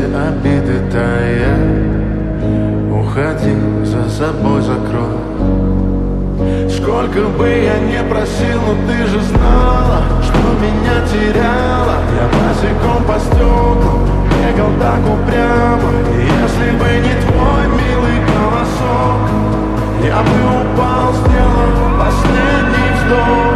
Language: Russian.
все обиды таят. Уходи, за собой закрой. Сколько бы я не просил, но ты же знала, что меня теряла. Я босиком по стеклам бегал так упрямо. И если бы не твой милый голосок, я бы упал, сделал последний вздох.